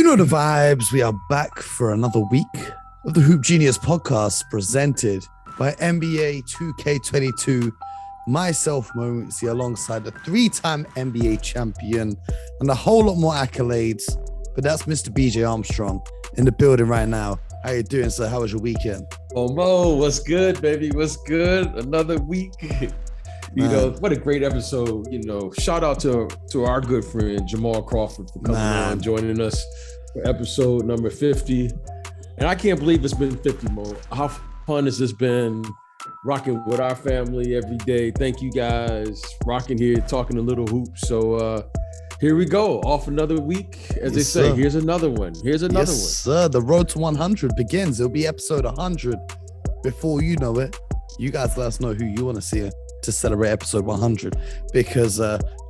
You know the vibes. We are back for another week of the Hoop Genius podcast presented by NBA 2K22. Myself, Moenzi, alongside the three-time NBA champion and a whole lot more accolades. But that's Mr. BJ Armstrong in the building right now. How you doing, sir? How was your weekend? Oh, Mo, what's good, baby? What's good? Another week. You know, what a great episode. You know, shout out to our good friend Jamal Crawford for coming on, joining us for episode number 50. And I can't believe it's been 50, Mo. How fun has this been rocking with our family every day? Thank you guys. Rocking here, talking a little hoops. So here we go. Off another week. As they say, here's another one. Here's another one. Sir. The road to 100 begins. It'll be episode 100 before you know it. You guys let us know who you want to see to celebrate episode 100, because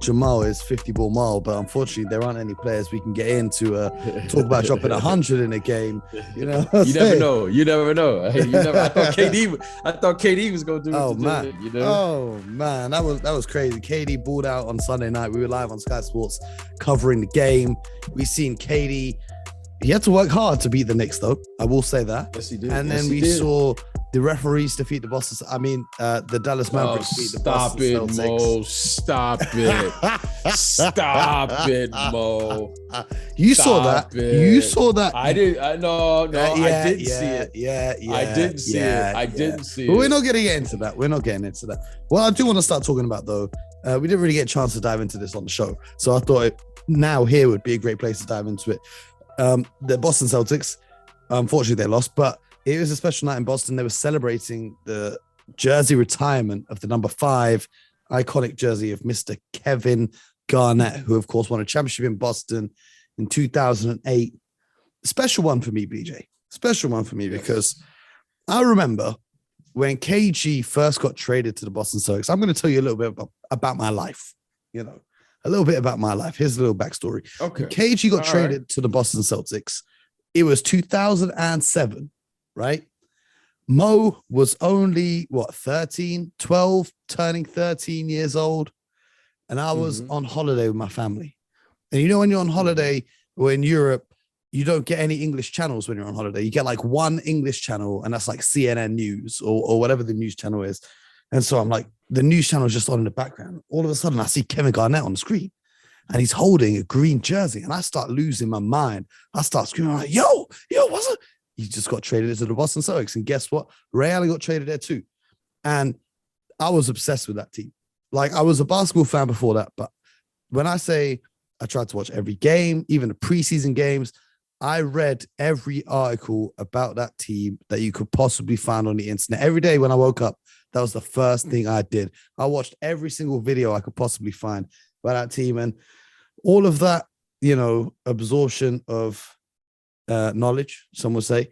Jamal is 50 ball mile, but unfortunately there aren't any players we can get in to talk about dropping 100 in a game. You know, you never know. You never know. Hey, I thought KD was gonna do it. Oh today, man, you know? Oh man, that was crazy. KD balled out on Sunday night. We were live on Sky Sports covering the game. We seen KD. He had to work hard to beat the Knicks, though. I will say that. Yes, he did. And then we saw the referees defeat the Boston. The Dallas Mavericks beat the Boston Celtics. Stop it, Stop it, Mo. You saw that. You saw that. I did. I didn't see it. I didn't see it. I didn't see it. But we're not going to get into that. What I do want to start talking about, though, we didn't really get a chance to dive into this on the show. So I thought now here would be a great place to dive into it. The Boston Celtics, unfortunately they lost, but it was a special night in Boston. They were celebrating the jersey retirement of the number 5 iconic jersey of Mr. Kevin Garnett, who of course won a championship in Boston in 2008. Special one for me, BJ. Special one for me because I remember when KG first got traded to the Boston Celtics. I'm going to tell you a little bit about my life, a little bit about my life. Here's a little backstory. Okay. When KG got traded to the Boston Celtics, it was 2007, right? Mo was only, 12, turning 13 years old. And I was on holiday with my family. And when you're on holiday or in Europe, you don't get any English channels when you're on holiday. You get like one English channel, and that's like CNN News or whatever the news channel is. And so I'm like, the news channel is just on in the background. All of a sudden, I see Kevin Garnett on the screen, and he's holding a green jersey. And I start losing my mind. I start screaming, like, yo, what's up? He just got traded to the Boston Celtics. And guess what? Ray Allen got traded there too. And I was obsessed with that team. Like, I was a basketball fan before that. But when I say I tried to watch every game, even the preseason games, I read every article about that team that you could possibly find on the internet. Every day when I woke up, that was the first thing I did. I watched every single video I could possibly find about that team. And all of that, absorption of knowledge, some would say,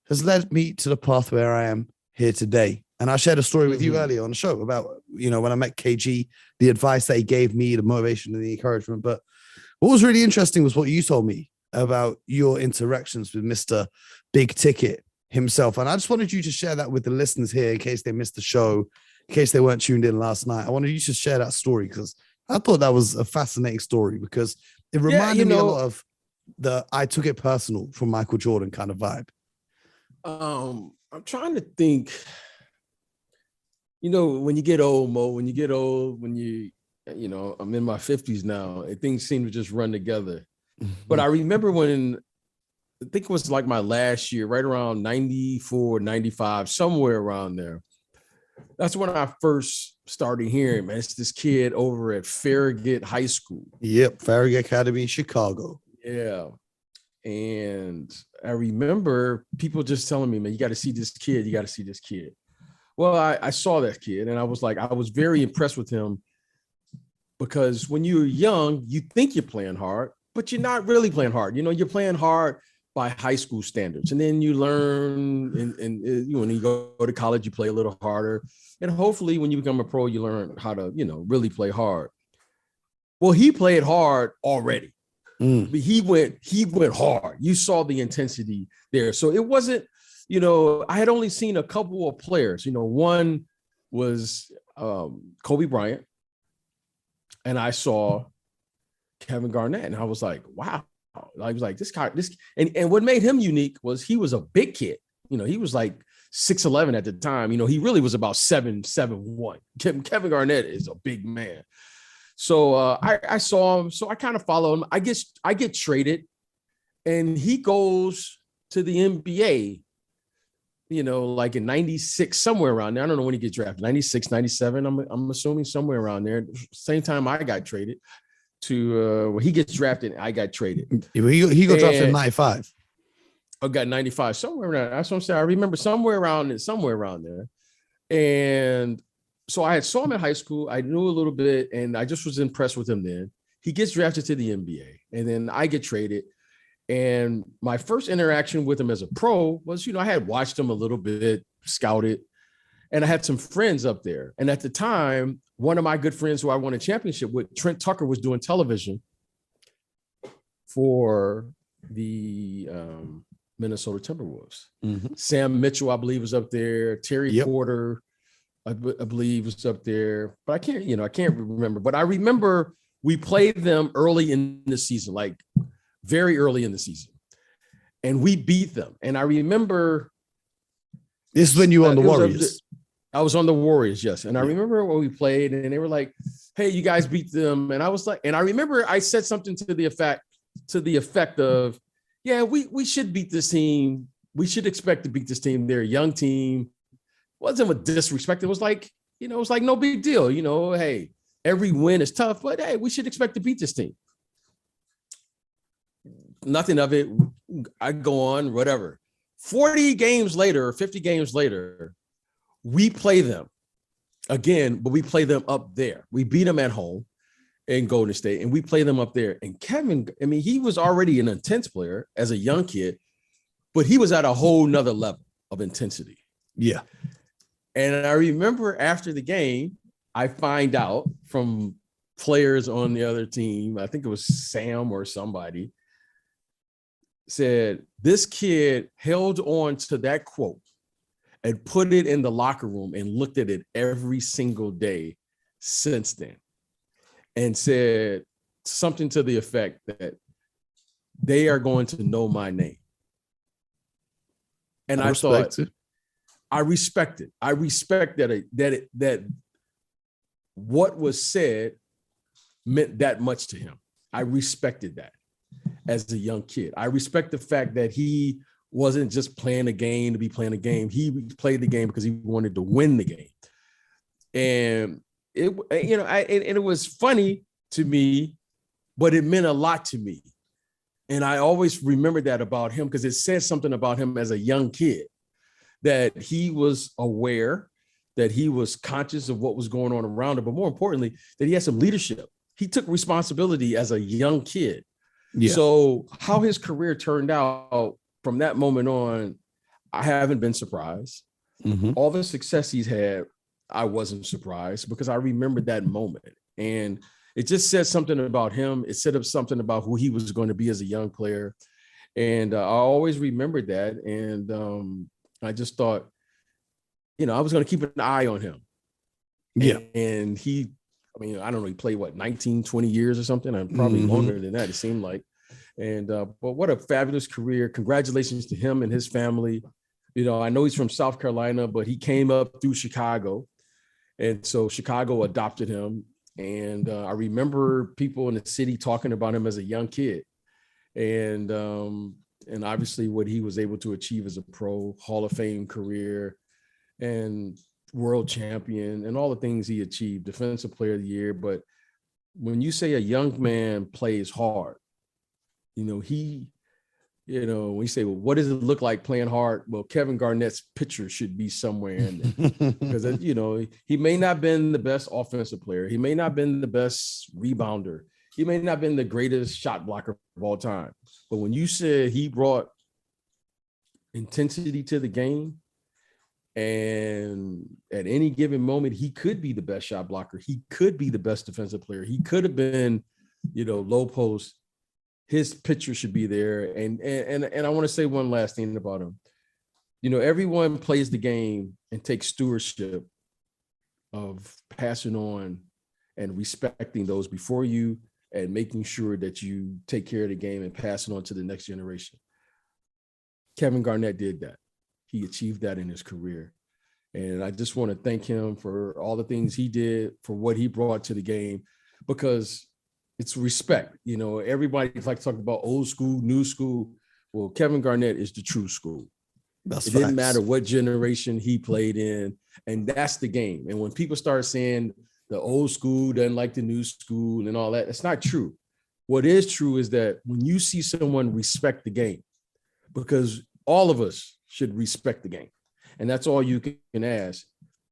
has led me to the path where I am here today. And I shared a story with you earlier on the show about, when I met KG, the advice that he gave me, the motivation and the encouragement. But what was really interesting was what you told me about your interactions with Mr. Big Ticket himself. And I just wanted you to share that with the listeners here in case they missed the show, in case they weren't tuned in last night. I wanted you to share that story because I thought that was a fascinating story because it reminded me a lot of the I took it personal from Michael Jordan kind of vibe. I'm trying to think, when you get old, Mo, I'm in my 50s now, and things seem to just run together. But I remember when, I think it was like my last year, right around 94, 95, somewhere around there. That's when I first started hearing, man, it's this kid over at Farragut High School. Yep, Farragut Academy in Chicago. Yeah. And I remember people just telling me, man, you got to see this kid. You got to see this kid. Well, I saw that kid, and I was very impressed with him because when you're young, you think you're playing hard, but you're not really playing hard. You're playing hard by high school standards. And then you learn, and when you go to college, you play a little harder. And hopefully when you become a pro, you learn how to, really play hard. Well, he played hard already. But he went hard. You saw the intensity there. So it wasn't, I had only seen a couple of players. One was Kobe Bryant, and I saw Kevin Garnett, and I was like, wow, I was like, and what made him unique was he was a big kid. He was like 6'11" at the time. He really was about 7'1". Kevin Garnett is a big man. So I saw him. So I kind of follow him. I get traded, and he goes to the NBA, like in 96, somewhere around there. I don't know when he gets drafted, 96, 97. I'm assuming somewhere around there. Same time I got traded to he gets drafted, I got traded. He got drafted in 95. I got 95, somewhere around. That's what I'm saying. I remember somewhere around there. And so I had saw him in high school. I knew a little bit, and I just was impressed with him then. He gets drafted to the NBA, and then I get traded. And my first interaction with him as a pro was, I had watched him a little bit, scouted, and I had some friends up there. And at the time, one of my good friends who I won a championship with, Trent Tucker, was doing television for the Minnesota Timberwolves. Mm-hmm. Sam Mitchell, I believe, was up there. Terry Porter, I believe, was up there. But I can't remember. But I remember we played them early in the season, like very early in the season, and we beat them. And I remember this is when you were on the Warriors. I was on the Warriors, yes. And I remember when we played, and they were like, "Hey, you guys beat them." And I was like, and I remember I said something to the effect of, "Yeah, we should beat this team. We should expect to beat this team. They're a young team." It wasn't with disrespect. It was like, it was like no big deal. Hey, every win is tough, but hey, we should expect to beat this team. Nothing of it. I go on, whatever. 40 games later, 50 games later, we play them again, but we play them up there. We beat them at home in Golden State, and we play them up there. And Kevin, he was already an intense player as a young kid, but he was at a whole nother level of intensity. Yeah. And I remember after the game, I find out from players on the other team, I think it was Sam or somebody, said this kid held on to that quote and put it in the locker room and looked at it every single day since then, and said something to the effect that they are going to know my name. And I thought, I respect it. I respect that what was said meant that much to him. I respected that as a young kid. I respect the fact that he wasn't just playing a game to be playing a game. He played the game because he wanted to win the game. And it was funny to me, but it meant a lot to me. And I always remembered that about him because it says something about him as a young kid, that he was aware, that he was conscious of what was going on around him, but more importantly, that he had some leadership. He took responsibility as a young kid. Yeah. So how his career turned out from that moment on, I haven't been surprised. Mm-hmm. All the success he's had, I wasn't surprised because I remembered that moment. And it just said something about him. It said something about who he was going to be as a young player. And I always remembered that. And I just thought, I was going to keep an eye on him. Yeah. And he, I don't know, he played 19, 20 years or something. I'm probably longer than that, it seemed like. And, but what a fabulous career. Congratulations to him and his family. I know he's from South Carolina, but he came up through Chicago. And so Chicago adopted him. And I remember people in the city talking about him as a young kid. And obviously what he was able to achieve as a pro, Hall of Fame career, and world champion, and all the things he achieved, defensive player of the year. But when you say a young man plays hard, when you say, well, what does it look like playing hard? Well, Kevin Garnett's picture should be somewhere in there because, he may not have been the best offensive player. He may not have been the best rebounder. He may not have been the greatest shot blocker of all time. But when you said he brought intensity to the game, and at any given moment, he could be the best shot blocker. He could be the best defensive player. He could have been, low post. His picture should be there. And I want to say one last thing about him. Everyone plays the game and takes stewardship of passing on and respecting those before you and making sure that you take care of the game and pass it on to the next generation. Kevin Garnett did that. He achieved that in his career. And I just want to thank him for all the things he did, for what he brought to the game, because it's respect. You know, everybody's like talking about old school, new school. Well, Kevin Garnett is the true school. It didn't matter what generation he played in, and that's the game. And when people start saying the old school doesn't like the new school and all that, it's not true. What is true is that when you see someone respect the game, because all of us should respect the game, and that's all you can ask.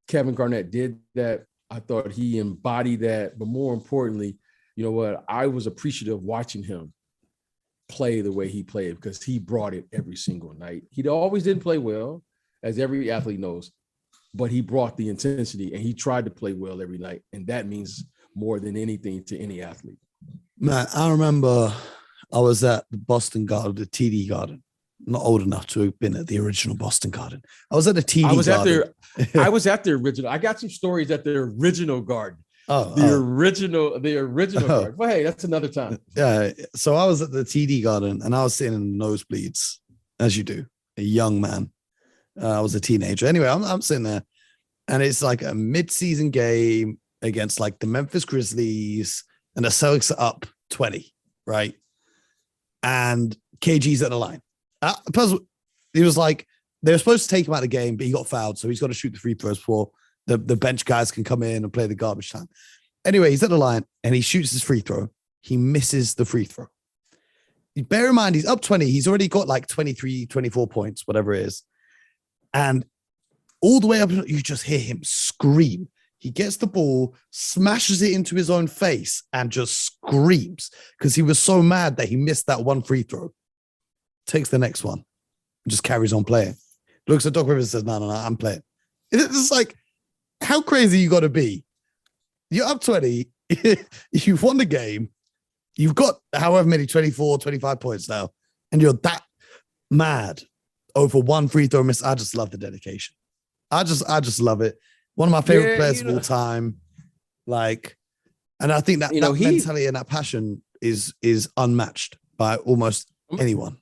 Kevin Garnett did that. I thought he embodied that, but more importantly, you know what? I was appreciative watching him play the way he played, because he brought it every single night. He always didn't play well, as every athlete knows, but he brought the intensity and he tried to play well every night. And that means more than anything to any athlete. Man, I remember I was at the Boston Garden, the TD Garden. Not old enough to have been at the original Boston Garden. I was at the TD Garden. I was at the original. I got some stories at the original garden. Original garden. Well, hey, that's another time. Yeah. So I was at the TD Garden and I was sitting in the nosebleeds, as you do, a young man. I was a teenager. Anyway, I'm sitting there, and it's like a mid-season game against like the Memphis Grizzlies, and the Celtics are up 20, right? And KG's at the line. Plus, he was like, they were supposed to take him out of the game, but he got fouled, so he's got to shoot the free throws before the bench guys can come in and play the garbage time. Anyway, he's at the line, and he shoots his free throw. He misses the free throw. Bear in mind, he's up 20. He's already got like 23, 24 points, whatever it is. And all the way up, you just hear him scream. He gets the ball, smashes it into his own face, and just screams because he was so mad that he missed that one free throw. Takes the next one, and just carries on playing. Looks at Doc Rivers and says, no, I'm playing. It's like, how crazy you got to be? You're up 20. You've won the game. You've got however many, 24, 25 points now, and you're that mad over one free throw miss. I just love the dedication. I just love it. One of my favorite players of all time. Like, and I think that mentality and that passion is unmatched by almost anyone.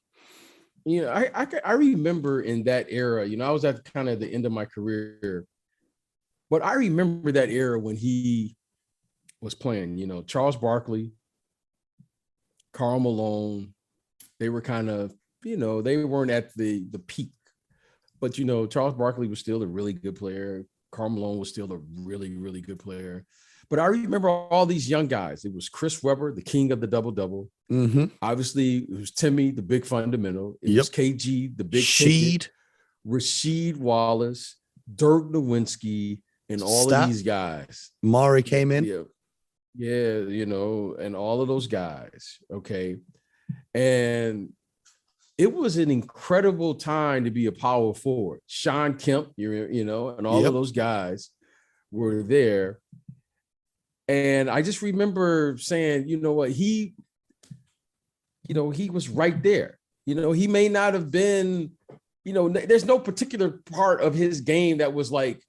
You know, I remember in that era, you know, I was at kind of the end of my career, but I remember that era when he was playing, you know, Charles Barkley, Karl Malone. They were kind of, you know, they weren't at the peak, but, you know, Charles Barkley was still a really good player. Karl Malone was still a really, really good player. But I remember all these young guys. It was Chris Webber, the king of the double-double. Mm-hmm. Obviously, it was Timmy, the big fundamental. It was KG, the big Sheed, Rasheed Wallace, Dirk Nowitzki, and all of these guys. Maury came in. Yeah, you know, and all of those guys. Okay. And it was an incredible time to be a power forward. Sean Kemp, you know, and all of those guys were there. And I just remember saying, you know what, he was right there. You know, he may not have been, you know, there's no particular part of his game that was like,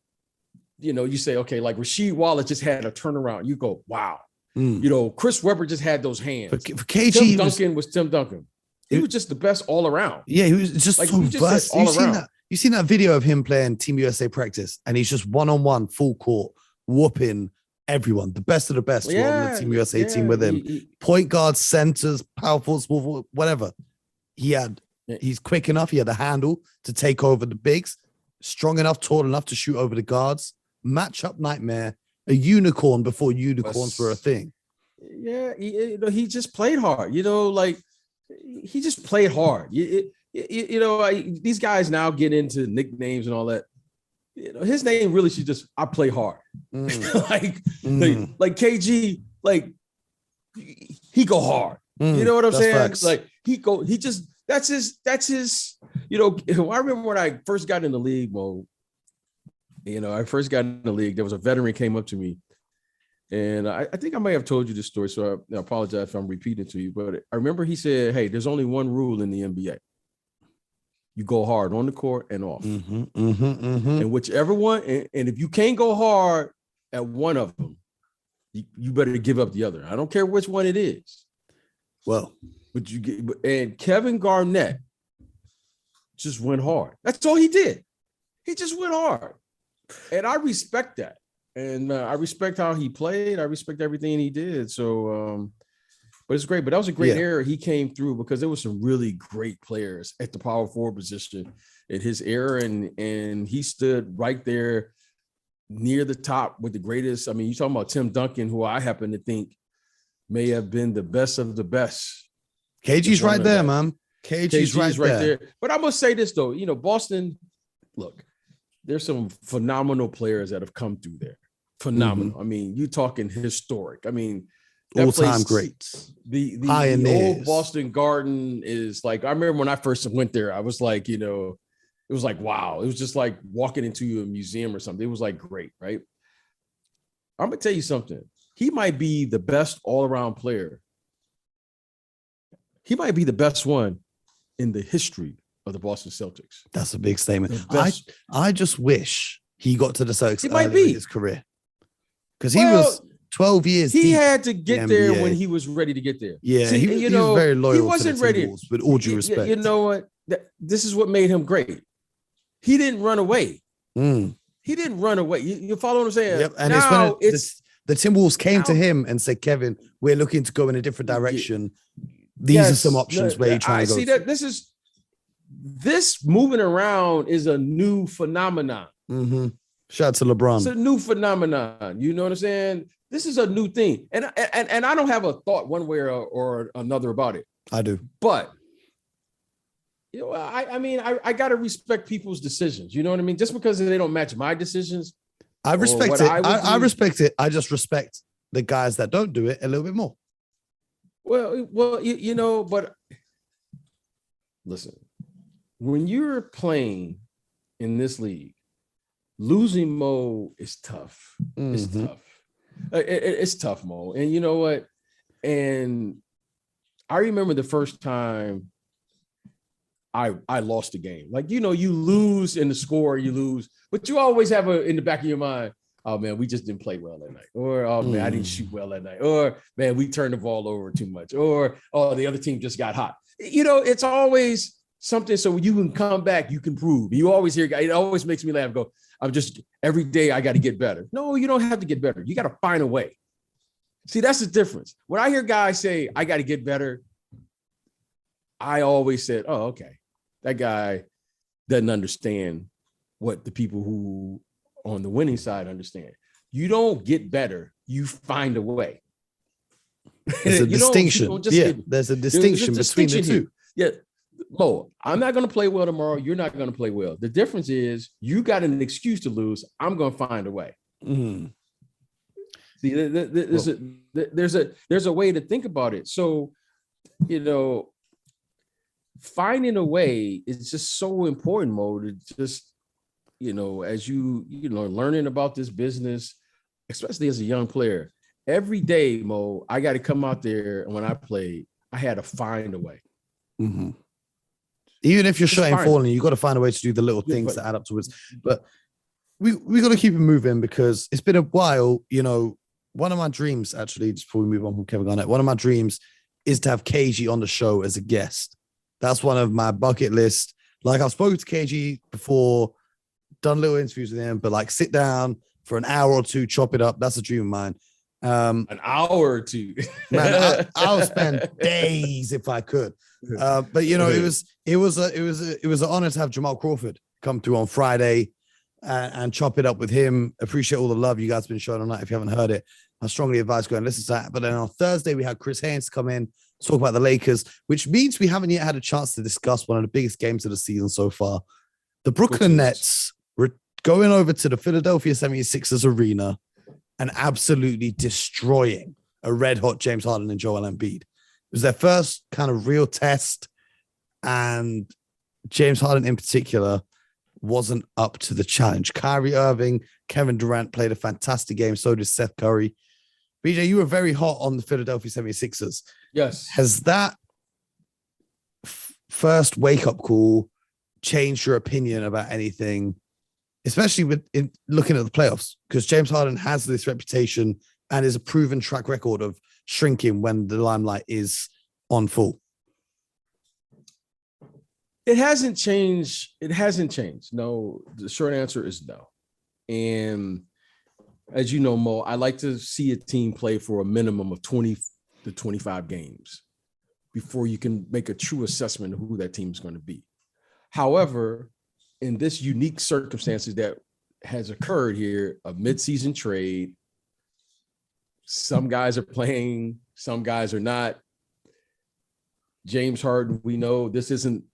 you know, you say, okay, like Rasheed Wallace just had a turnaround. You go, wow. You know, Chris Webber just had those hands. For KG, Tim Duncan was Tim Duncan. He was just the best all around. Yeah, he was just like, so versatile. You've seen that video of him playing Team USA practice, and he's just one-on-one, full court, whooping everyone, the best of the best on the Team USA team with him. Point guards, centers, power forward, small forward, whatever. He's quick enough. He had the handle to take over the bigs, strong enough, tall enough to shoot over the guards. Matchup nightmare, a unicorn before unicorns were a thing. Yeah, he just played hard. You know, like he just played hard. You know, these guys now get into nicknames and all that. You know, his name really should just, I play hard. Like KG, like he go hard. You know what I'm saying? Facts. Like that's his, you know, I remember when I first got in the league, Mo, you know, there was a veteran came up to me, and I think I may have told you this story, so I apologize if I'm repeating it to you, but I remember he said, hey, there's only one rule in the NBA. You go hard on the court and off. And whichever one, and if you can't go hard at one of them, you better give up the other. I don't care which one it is. Well, but you get, and Kevin Garnett just went hard. That's all he did. He just went hard. And I respect that. And I respect how he played. I respect everything he did. So, but it's great. But that was a great era. He came through because there was some really great players at the power forward position in his era. And he stood right there near the top with the greatest. I mean, you're talking about Tim Duncan, who I happen to think may have been the best of the best. KG's right there, man. KG's right there. But I must say this, though. You know, Boston, look, there's some phenomenal players that have come through there. Phenomenal. Mm-hmm. I mean, you talking historic. I mean, all-time greats. The old Boston Garden is like, I remember when I first went there, I was like, you know, it was like, wow. It was just like walking into a museum or something. It was like great, right? I'm going to tell you something. He might be the best all-around player. He might be the best one in the history of the Boston Celtics. That's a big statement. I just wish he got to the Celtics in his career. Because he was 12 years He had to get there when he was ready to get there. Yeah, he was very loyal. He wasn't ready. With all due respect. You know what? This is what made him great. He didn't run away. He didn't run away. You follow what I'm saying? Yep. And now the Timberwolves came to him and said, Kevin, we're looking to go in a different direction. These are some options where you try to go. See that this moving around is a new phenomenon. Mm-hmm. Shout out to LeBron. It's a new phenomenon. You know what I'm saying? This is a new thing. And I don't have a thought one way or another about it. I do. But you know, I mean, I gotta respect people's decisions. You know what I mean? Just because they don't match my decisions. I respect it. I respect it. I just respect the guys that don't do it a little bit more. Well, you know, but listen, when you're playing in this league, losing mode is tough. Mm-hmm. It's tough. It's tough, Mo. And you know what? And I remember the first time I lost a game. Like, you know, you lose in the score, you lose, but you always have in the back of your mind, oh man, we just didn't play well that night. Or, oh man, I didn't shoot well that night. Or, man, we turned the ball over too much. Or, oh, the other team just got hot. You know, it's always something so you can come back, you can prove. You always hear, it always makes me laugh, go, every day I got to get better. No, you don't have to get better. You got to find a way. See, that's the difference. When I hear guys say, I got to get better, I always said, oh, okay. That guy doesn't understand what the people who on the winning side understand. You don't get better. You find a way. There's a distinction. There's a distinction between the two. Yeah. Mo, I'm not going to play well tomorrow. You're not going to play well. The difference is you got an excuse to lose. I'm going to find a way. Mm-hmm. See, there's a way to think about it. So, you know, finding a way is just so important, Mo, to just, you know, as you know, learning about this business, especially as a young player, every day, Mo, I got to come out there. And when I played, I had to find a way. Mm-hmm. Even if your shot ain't falling, you got to find a way to do the little things that add up towards. But we got to keep it moving because it's been a while. You know, one of my dreams, actually, just before we move on from Kevin Garnett, one of my dreams is to have KG on the show as a guest. That's one of my bucket list. Like, I've spoken to KG before, done little interviews with him, but like sit down for an hour or two, chop it up. That's a dream of mine. An hour or two. Man, I'll spend days if I could. But you know, it was an honor to have Jamal Crawford come through on Friday and chop it up with him. Appreciate all the love you guys have been showing on that. If you haven't heard it, I strongly advise go and listen to that. But then on Thursday, we had Chris Haynes come in, talk about the Lakers, which means we haven't yet had a chance to discuss one of the biggest games of the season so far. The Brooklyn Nets were going over to the Philadelphia 76ers arena and absolutely destroying a red-hot James Harden and Joel Embiid. It was their first kind of real test, and James Harden in particular wasn't up to the challenge. Kyrie Irving, Kevin Durant played a fantastic game. So did Seth Curry. BJ, you were very hot on the Philadelphia 76ers. Yes. Has that first wake-up call changed your opinion about anything, especially with looking at the playoffs? Because James Harden has this reputation and is a proven track record of shrinking when the limelight is on full? It hasn't changed. It hasn't changed. No, the short answer is no. And as you know, Mo, I like to see a team play for a minimum of 20 to 25 games before you can make a true assessment of who that team is going to be. However, in this unique circumstances that has occurred here, a midseason trade, some guys are playing, some guys are not. James Harden, we know this isn't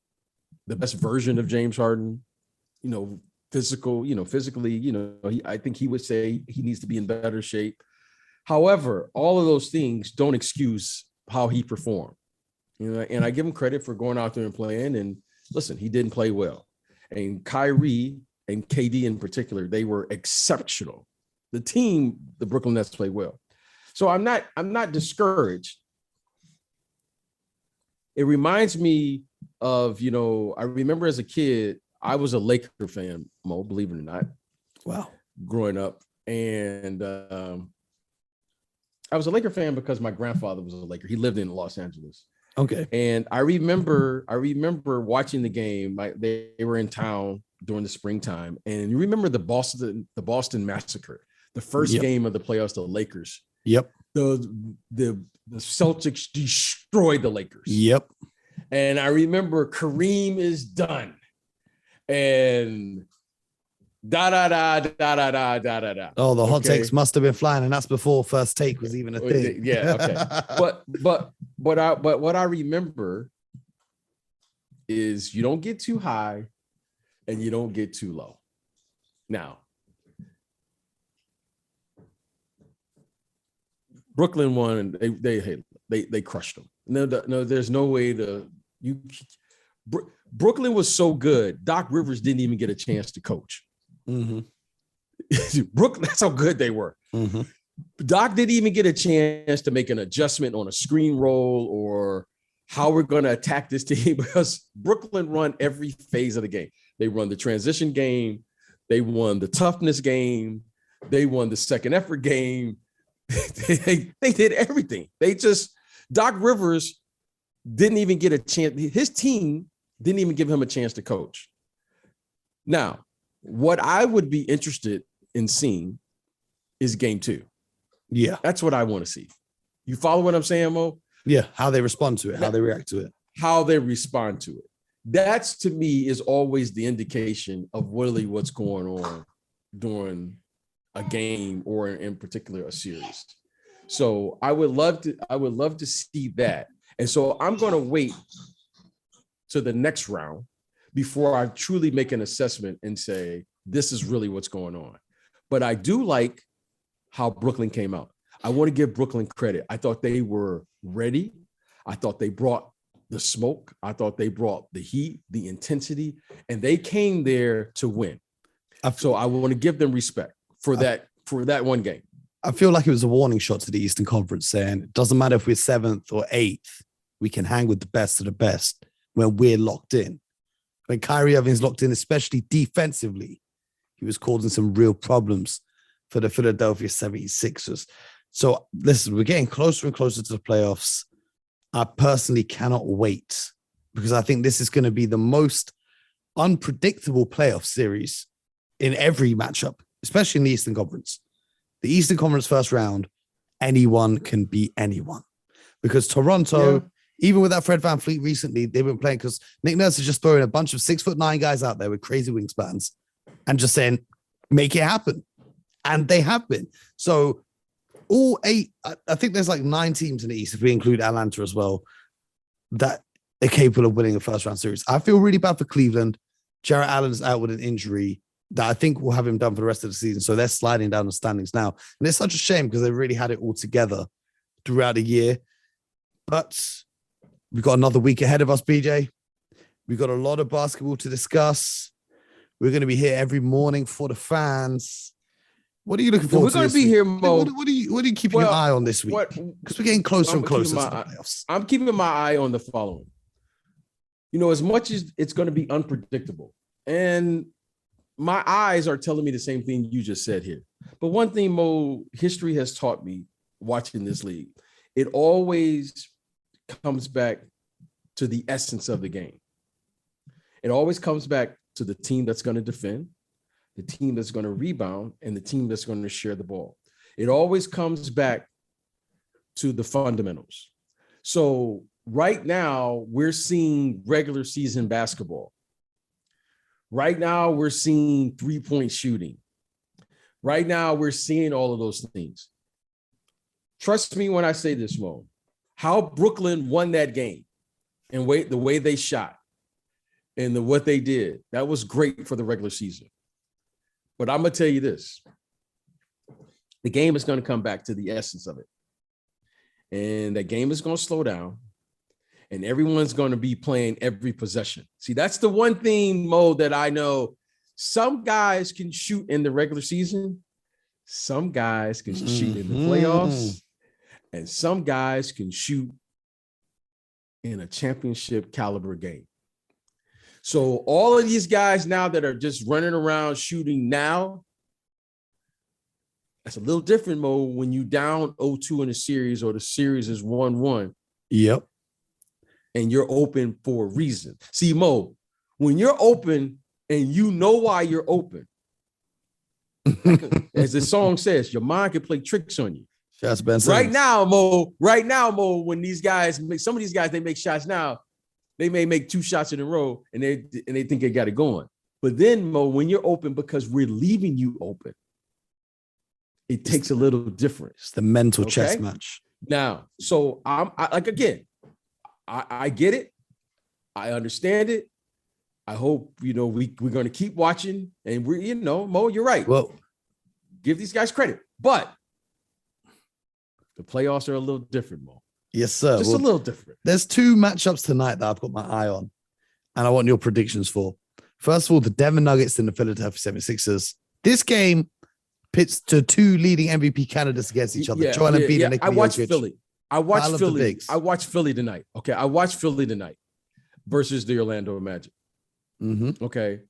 the best version of James Harden, physically, I think he would say he needs to be in better shape. However, all of those things don't excuse how he performed, and I give him credit for going out there and playing. And listen, he didn't play well. And Kyrie and KD in particular, they were exceptional. The team, the Brooklyn Nets, played well. So I'm not discouraged. It reminds me of, I remember as a kid, I was a Laker fan, Mo, believe it or not. Wow. Growing up. And I was a Laker fan because my grandfather was a Laker. He lived in Los Angeles. Okay. And I remember watching the game. They were in town during the springtime. And you remember the Boston Massacre, the first game of the playoffs, the Lakers. Yep. The Celtics destroyed the Lakers. Yep. And I remember Kareem is done. And da da da da da da da da da. Oh, the hot takes must have been flying, and that's before First Take was even a thing. Yeah, okay. But what I remember is you don't get too high and you don't get too low. Now, Brooklyn won, and they crushed them. No, there's no way Brooklyn was so good. Doc Rivers didn't even get a chance to coach. Mm-hmm. Brooklyn, that's how good they were. Mm-hmm. Doc didn't even get a chance to make an adjustment on a screen roll or how we're going to attack this team because Brooklyn run every phase of the game. They run the transition game. They won the toughness game. They won the second effort game. They did everything. Doc Rivers didn't even get a chance. His team didn't even give him a chance to coach. Now, what I would be interested in seeing is game 2. Yeah. That's what I want to see. You follow what I'm saying, Mo? Yeah. How they respond to it, how they react to it. How they respond to it. That's, to me, is always the indication of really what's going on during a game or in particular a series. So I would love to see that. And so I'm going to wait to the next round before I truly make an assessment and say, this is really what's going on. But I do like how Brooklyn came out. I want to give Brooklyn credit. I thought they were ready. I thought they brought the smoke. I thought they brought the heat, the intensity, and they came there to win. So I want to give them respect for that one game. I feel like it was a warning shot to the Eastern Conference saying it doesn't matter if we're 7th or 8th, we can hang with the best of the best when we're locked in. When Kyrie Irving's locked in, especially defensively, he was causing some real problems for the Philadelphia 76ers. So listen, we're getting closer and closer to the playoffs. I personally cannot wait because I think this is going to be the most unpredictable playoff series in every matchup, especially in the Eastern Conference. The Eastern Conference first round, anyone can beat anyone because Toronto, even with that Fred VanVleet recently, they've been playing because Nick Nurse is just throwing a bunch of 6'9" guys out there with crazy wingspans and just saying, make it happen. And they have been. So all 8, I think there's like 9 teams in the East, if we include Atlanta as well, that are capable of winning a first round series. I feel really bad for Cleveland. Jarrett Allen's out with an injury that I think will have him done for the rest of the season. So they're sliding down the standings now. And it's such a shame because they really had it all together throughout the year. But we've got another week ahead of us, BJ. We've got a lot of basketball to discuss. We're going to be here every morning for the fans. What are you looking forward to? We're going to be here, Mo. What are you keeping your eye on this week? Because we're getting closer and closer to the playoffs. I'm keeping my eye on the following. As much as it's going to be unpredictable, and my eyes are telling me the same thing you just said here. But one thing, Mo, history has taught me watching this league, it always comes back to the essence of the game. It always comes back to the team that's going to defend, the team that's going to rebound, and the team that's going to share the ball. It always comes back to the fundamentals. So right now, we're seeing regular season basketball. Right now, we're seeing three-point shooting. Right now, we're seeing all of those things. Trust me when I say this, Mo. How Brooklyn won that game and the way they shot and what they did, that was great for the regular season. But I'm going to tell you this. The game is going to come back to the essence of it. And that game is going to slow down. And everyone's going to be playing every possession. See, that's the one thing, Mo, that I know. Some guys can shoot in the regular season. Some guys can shoot in the playoffs. And some guys can shoot in a championship caliber game. So all of these guys now that are just running around shooting now, that's a little different, Mo, when you down 0-2 in a series or the series is 1-1. Yep. And you're open for a reason. See, Mo, when you're open and you know why you're open, as the song says, your mind can play tricks on you. Shots Ben Simmons. Right now, Mo, when these guys some of these guys, they make shots now, they may make 2 shots in a row and they think they got it going. But then, Mo, when you're open, because we're leaving you open, it takes a little different. It's the mental chess match. Now, so I get it. I understand it. I hope, we're going to keep watching, and Mo, you're right. Well, give these guys credit, but the playoffs are a little different, Mo. Yes, sir. Just a little different. There's 2 matchups tonight that I've got my eye on, and I want your predictions for. First of all, the Denver Nuggets and the Philadelphia 76ers. This game pits to 2 leading MVP candidates against each other. Joel Embiid and Nikola I watched Jokic. Philly. I watched Philly tonight. Okay, I watched Philly tonight versus the Orlando Magic. Mm-hmm. Okay,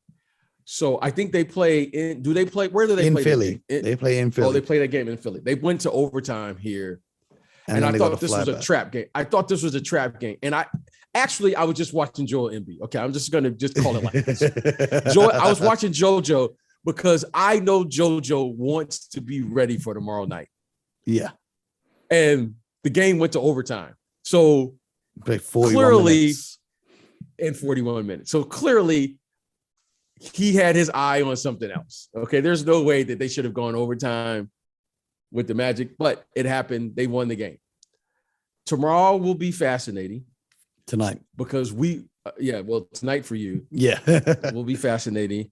so I think they play in. Do they play? Where do they in play? Philly? They play in Philly. Oh, they play that game in Philly. They went to overtime here, and I thought this was a trap game. And I was just watching Joel Embiid. Okay, I'm just gonna call it like this. I was watching JoJo because I know JoJo wants to be ready for tomorrow night. Yeah, and the game went to overtime. So clearly in 41 minutes. So clearly he had his eye on something else. Okay. There's no way that they should have gone overtime with the Magic, but it happened. They won the game. Tomorrow will be fascinating. Tonight. Because tonight for you. Yeah. will be fascinating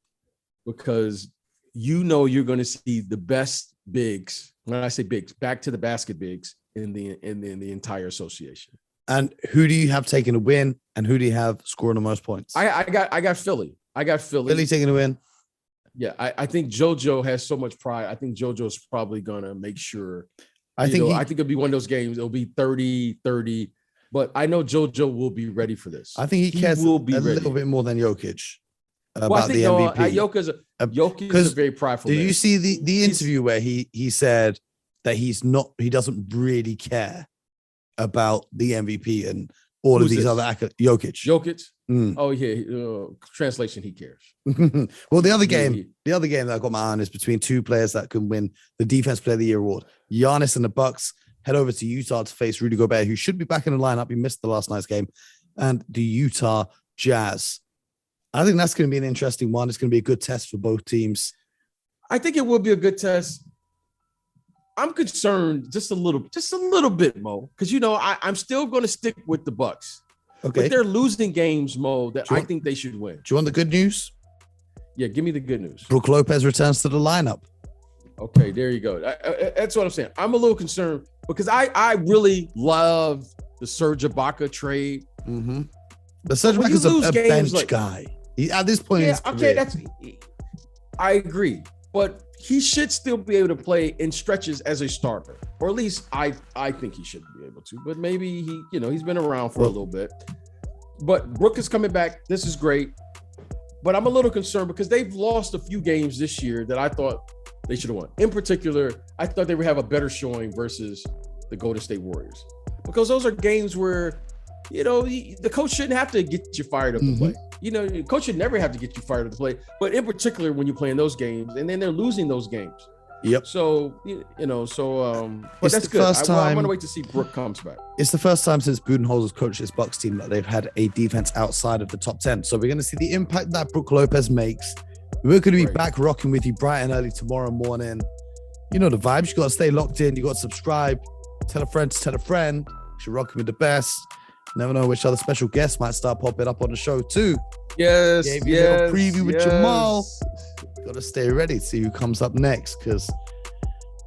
because you're going to see the best bigs. When I say bigs, back to the basket bigs in the entire association. And who do you have taking a win, and who do you have scoring the most points? I got Philly. Philly taking a win. Yeah, I think JoJo has so much pride. I think JoJo's probably gonna make sure. I think it'll be one of those games. It'll be 30-30, but I know JoJo will be ready for this. I think he cares a little bit more than Jokic about the MVP. Jokic is very prideful. Did you see the interview where he said that he doesn't really care about the MVP and all of these other Jokic? Mm. Oh yeah. Translation, he cares. Well, the other game that I got my eye on is between 2 players that can win the Defense Player of the Year award. Giannis and the Bucks head over to Utah to face Rudy Gobert, who should be back in the lineup. He missed the last night's game, and the Utah Jazz. I think that's going to be an interesting one. It's going to be a good test for both teams. I think it will be a good test. I'm concerned just a little bit, Mo, because I'm still going to stick with the Bucks. Okay, but they're losing games, Mo, that I think they should win. Do you want the good news? Yeah, give me the good news. Brook Lopez returns to the lineup. Okay, there you go. That's what I'm saying. I'm a little concerned because I really love the Serge Ibaka trade. Mm-hmm. The Serge Ibaka is a bench guy. At this point, I agree, but he should still be able to play in stretches as a starter, or at least I think he should be able to. But maybe he's been around for a little bit. But Brook is coming back. This is great. But I'm a little concerned because they've lost a few games this year that I thought they should have won. In particular, I thought they would have a better showing versus the Golden State Warriors, because those are games where, the coach shouldn't have to get you fired up to play. The coach should never have to get you fired up to play. But in particular, when you're playing those games and then they're losing those games. Yep. So, but that's good. I want to wait to see Brook comes back. It's the first time since Budenholzer's coached this Bucks team that they've had a defense outside of the top 10. So we're going to see the impact that Brook Lopez makes. We're going to be back rocking with you bright and early tomorrow morning. You know the vibes. You got to stay locked in. You got to subscribe. Tell a friend to tell a friend. You're rocking with the best. Never know which other special guests might start popping up on the show too. Yes. Gave you a little preview with Jamal. Got to stay ready to see who comes up next, because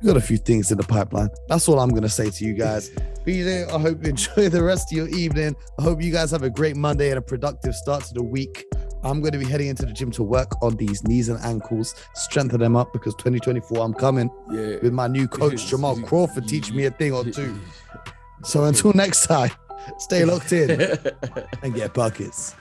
we got a few things in the pipeline. That's all I'm going to say to you guys. Be there. I hope you enjoy the rest of your evening. I hope you guys have a great Monday and a productive start to the week. I'm going to be heading into the gym to work on these knees and ankles, strengthen them up, because 2024 I'm coming with my new coach Jamal Crawford teaching me a thing or two. So until next time, stay locked in and get buckets.